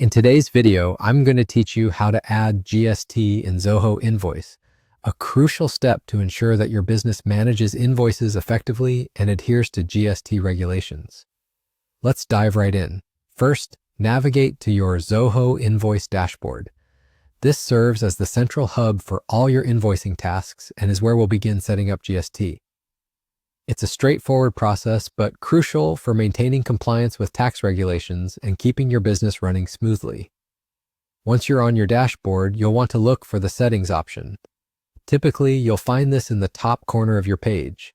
In today's video, I'm going to teach you how to add GST in Zoho Invoice, a crucial step to ensure that your business manages invoices effectively and adheres to GST regulations. Let's dive right in. First, navigate to your Zoho Invoice dashboard. This serves as the central hub for all your invoicing tasks and is where we'll begin setting up GST. It's a straightforward process, but crucial for maintaining compliance with tax regulations and keeping your business running smoothly. Once you're on your dashboard, you'll want to look for the Settings option. Typically, you'll find this in the top corner of your page.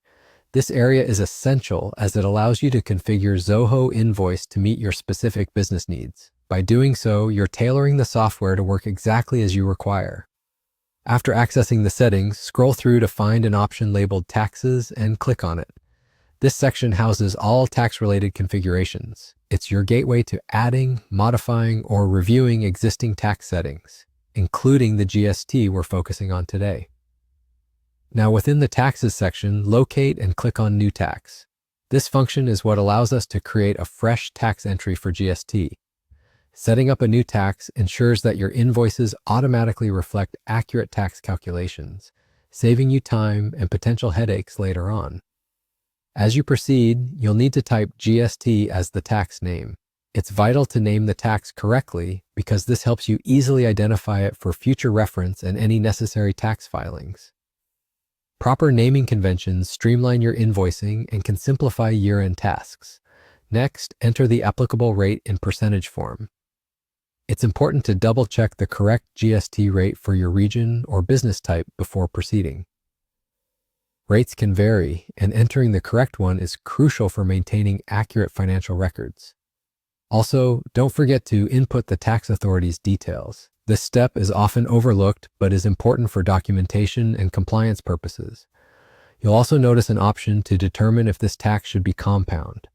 This area is essential as it allows you to configure Zoho Invoice to meet your specific business needs. By doing so, you're tailoring the software to work exactly as you require. After accessing the settings, scroll through to find an option labeled Taxes and click on it. This section houses all tax-related configurations. It's your gateway to adding, modifying, or reviewing existing tax settings, including the GST we're focusing on today. Now, within the Taxes section, locate and click on New Tax. This function is what allows us to create a fresh tax entry for GST. Setting up a new tax ensures that your invoices automatically reflect accurate tax calculations, saving you time and potential headaches later on. As you proceed, you'll need to type GST as the tax name. It's vital to name the tax correctly because this helps you easily identify it for future reference and any necessary tax filings. Proper naming conventions streamline your invoicing and can simplify year-end tasks. Next, enter the applicable rate in percentage form. It's important to double-check the correct GST rate for your region or business type before proceeding. Rates can vary, and entering the correct one is crucial for maintaining accurate financial records. Also, don't forget to input the tax authority's details. This step is often overlooked, but is important for documentation and compliance purposes. You'll also notice an option to determine if this tax should be compound.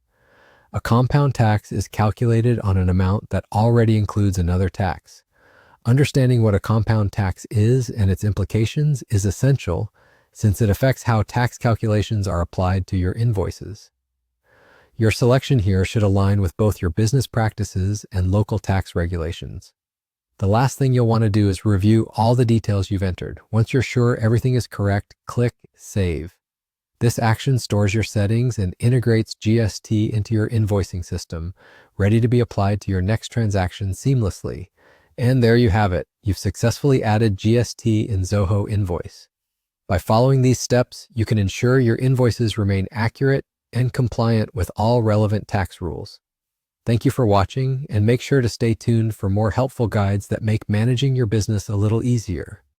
A compound tax is calculated on an amount that already includes another tax. Understanding what a compound tax is and its implications is essential since it affects how tax calculations are applied to your invoices. Your selection here should align with both your business practices and local tax regulations. The last thing you'll want to do is review all the details you've entered. Once you're sure everything is correct, click Save. This action stores your settings and integrates GST into your invoicing system, ready to be applied to your next transaction seamlessly. And there you have it. You've successfully added GST in Zoho Invoice. By following these steps, you can ensure your invoices remain accurate and compliant with all relevant tax rules. Thank you for watching, and make sure to stay tuned for more helpful guides that make managing your business a little easier.